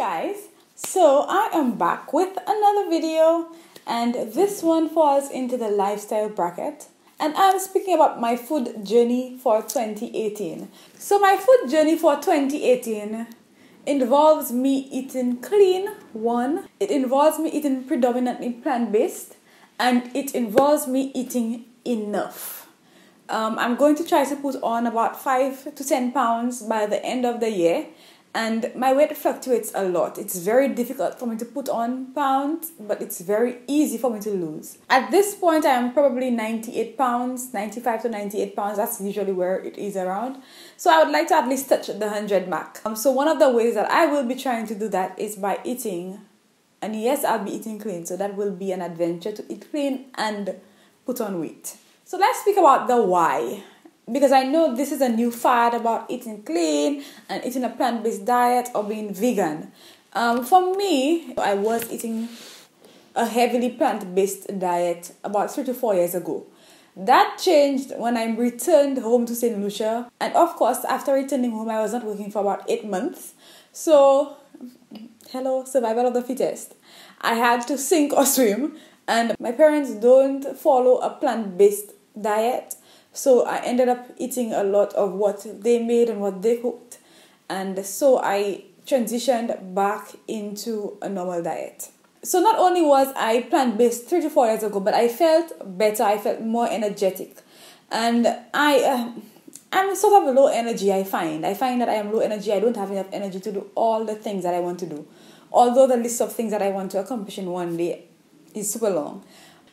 Guys, so I am back with another video, and this one falls into the lifestyle bracket, and I'm speaking about my food journey for 2018. So my food journey for 2018 involves me eating clean, one, it involves me eating predominantly plant-based, and it involves me eating enough. I'm going to try to put on about 5 to 10 pounds by the end of the year. And my weight fluctuates a lot. It's very difficult for me to put on pounds, but it's very easy for me to lose. At this point, I am probably 98 pounds, 95 to 98 pounds. That's usually where it is around. So I would like to at least touch the 100 mark. So one of the ways that I will be trying to do that is by eating. And yes, I'll be eating clean. So that will be an adventure to eat clean and put on weight. So let's speak about the why. Because I know this is a new fad about eating clean and eating a plant-based diet or being vegan. For me, I was eating a heavily plant-based diet about 3 to 4 years ago. That changed when I returned home to St. Lucia. And of course, after returning home, I was not working for about 8 months. So, hello, survival of the fittest. I had to sink or swim. And my parents don't follow a plant-based diet. So I ended up eating a lot of what they made and what they cooked. And so I transitioned back into a normal diet. So not only was I plant-based 3 to 4 years ago, but I felt better. I felt more energetic. And I'm sort of low energy, I find. I find that I am low energy. I don't have enough energy to do all the things that I want to do. Although the list of things that I want to accomplish in one day is super long.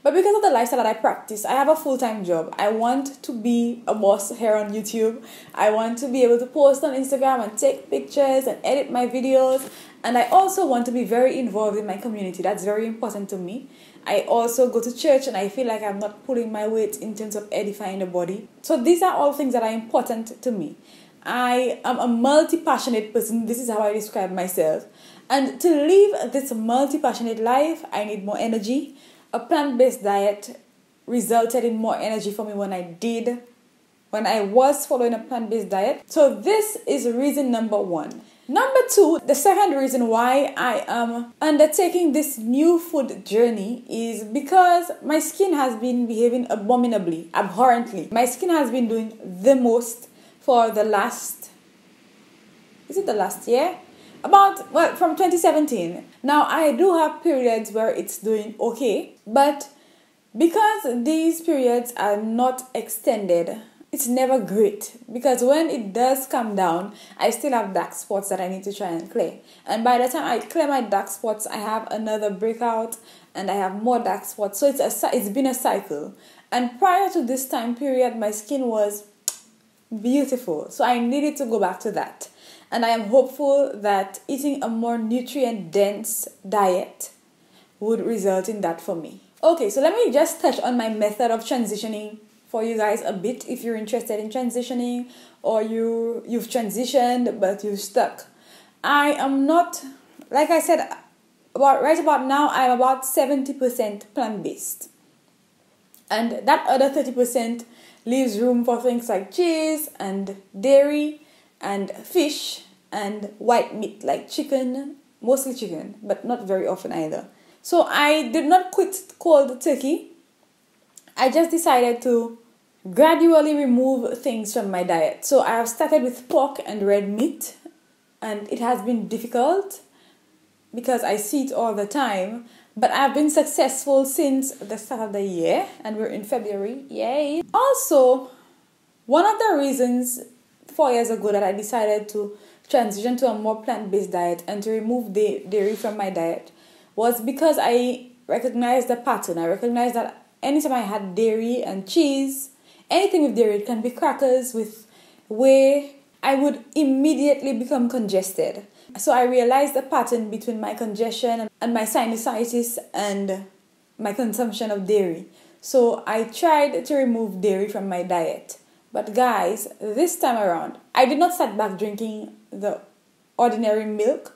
But because of the lifestyle that I practice, I have a full-time job. I want to be a boss here on YouTube. I want to be able to post on Instagram and take pictures and edit my videos. And I also want to be very involved in my community. That's very important to me. I also go to church and I feel like I'm not pulling my weight in terms of edifying the body. So these are all things that are important to me. I am a multi-passionate person. This is how I describe myself. And to live this multi-passionate life, I need more energy. A plant-based diet resulted in more energy for me when I was following a plant-based diet. So this is reason number 1. Number 2, the second reason why I am undertaking this new food journey is because my skin has been behaving abominably, abhorrently. My skin has been doing the most for the last, is it the last year? From 2017. Now, I do have periods where it's doing okay, but because these periods are not extended, it's never great. Because when it does come down, I still have dark spots that I need to try and clear. And by the time I clear my dark spots, I have another breakout and I have more dark spots. So it's been a cycle. And prior to this time period, my skin was beautiful. So I needed to go back to that. And I am hopeful that eating a more nutrient-dense diet would result in that for me. Okay, so let me just touch on my method of transitioning for you guys a bit if you're interested in transitioning or you've transitioned but you're stuck. I am not, like I said, right about now, I'm about 70% plant-based. And that other 30% leaves room for things like cheese and dairy and fish and white meat like chicken, mostly chicken, but not very often either. So I did not quit cold turkey. I just decided to gradually remove things from my diet. So I have started with pork and red meat, and it has been difficult because I see it all the time, but I've been successful since the start of the year, and we're in February, yay! Also, one of the reasons 4 years ago that I decided to transition to a more plant-based diet and to remove dairy from my diet was because I recognized the pattern. I recognized that anytime I had dairy and cheese, anything with dairy, it can be crackers with whey, I would immediately become congested. So I realized the pattern between my congestion and my sinusitis and my consumption of dairy. So I tried to remove dairy from my diet. But guys, this time around, I did not start back drinking the ordinary milk.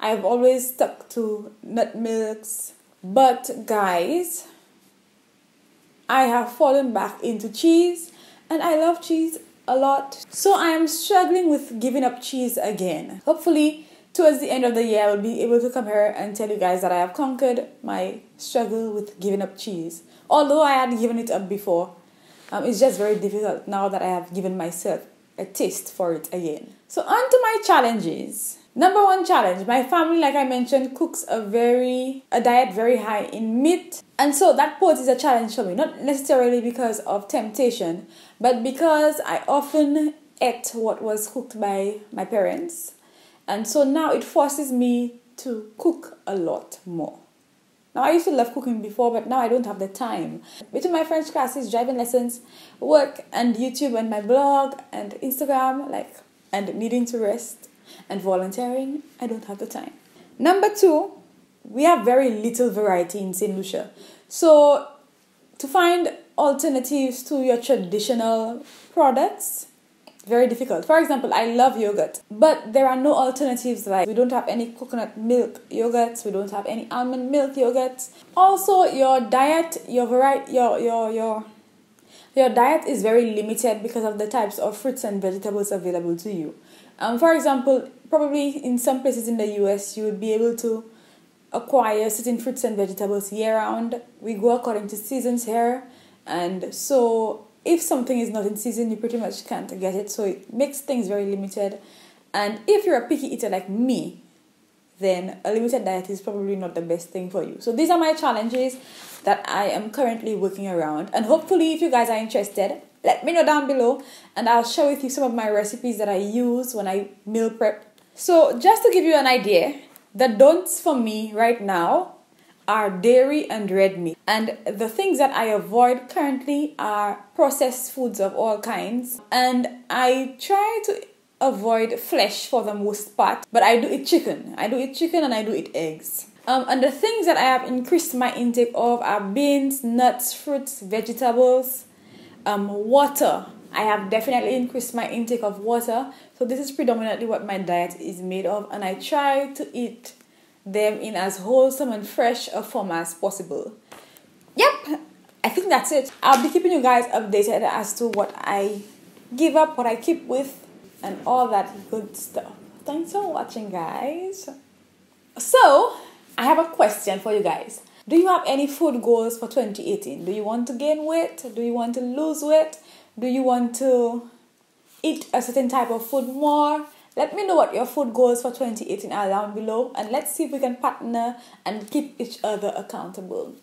I've always stuck to nut milks. But guys, I have fallen back into cheese, and I love cheese a lot. So I am struggling with giving up cheese again. Hopefully, towards the end of the year, I will be able to come here and tell you guys that I have conquered my struggle with giving up cheese. Although I had given it up before, it's just very difficult now that I have given myself a taste for it again. So on to my challenges. Number one challenge, my family, like I mentioned, cooks a diet very high in meat. And so that poses a challenge for me, not necessarily because of temptation, but because I often ate what was cooked by my parents. And so now it forces me to cook a lot more. Now, I used to love cooking before, but now I don't have the time. Between my French classes, driving lessons, work, and YouTube, and my blog, and Instagram, and needing to rest, and volunteering, I don't have the time. Number two, we have very little variety in St. Lucia. So, to find alternatives to your traditional products, very difficult. For example, I love yogurt, but there are no alternatives. Like, we don't have any coconut milk yogurts, we don't have any almond milk yogurts. Also, your diet, your diet is very limited because of the types of fruits and vegetables available to you. For example, probably in some places in the US, you would be able to acquire certain fruits and vegetables year-round. We go according to seasons here, and so if something is not in season, you pretty much can't get it, so it makes things very limited. And if you're a picky eater like me, then a limited diet is probably not the best thing for you. So these are my challenges that I am currently working around. And hopefully, if you guys are interested, let me know down below, and I'll share with you some of my recipes that I use when I meal prep. So just to give you an idea, the don'ts for me right now are dairy and red meat. And the things that I avoid currently are processed foods of all kinds. And I try to avoid flesh for the most part, but I do eat chicken. I do eat chicken and I do eat eggs. And the things that I have increased my intake of are beans, nuts, fruits, vegetables, water. I have definitely increased my intake of water. So this is predominantly what my diet is made of, and I try to eat them in as wholesome and fresh a form as possible. Yep, I think that's it. I'll be keeping you guys updated as to what I give up, what I keep with, and all that good stuff. Thanks for watching, guys. So, I have a question for you guys. Do you have any food goals for 2018? Do you want to gain weight? Do you want to lose weight? Do you want to eat a certain type of food more? Let me know what your food goals for 2018 are down below, and let's see if we can partner and keep each other accountable.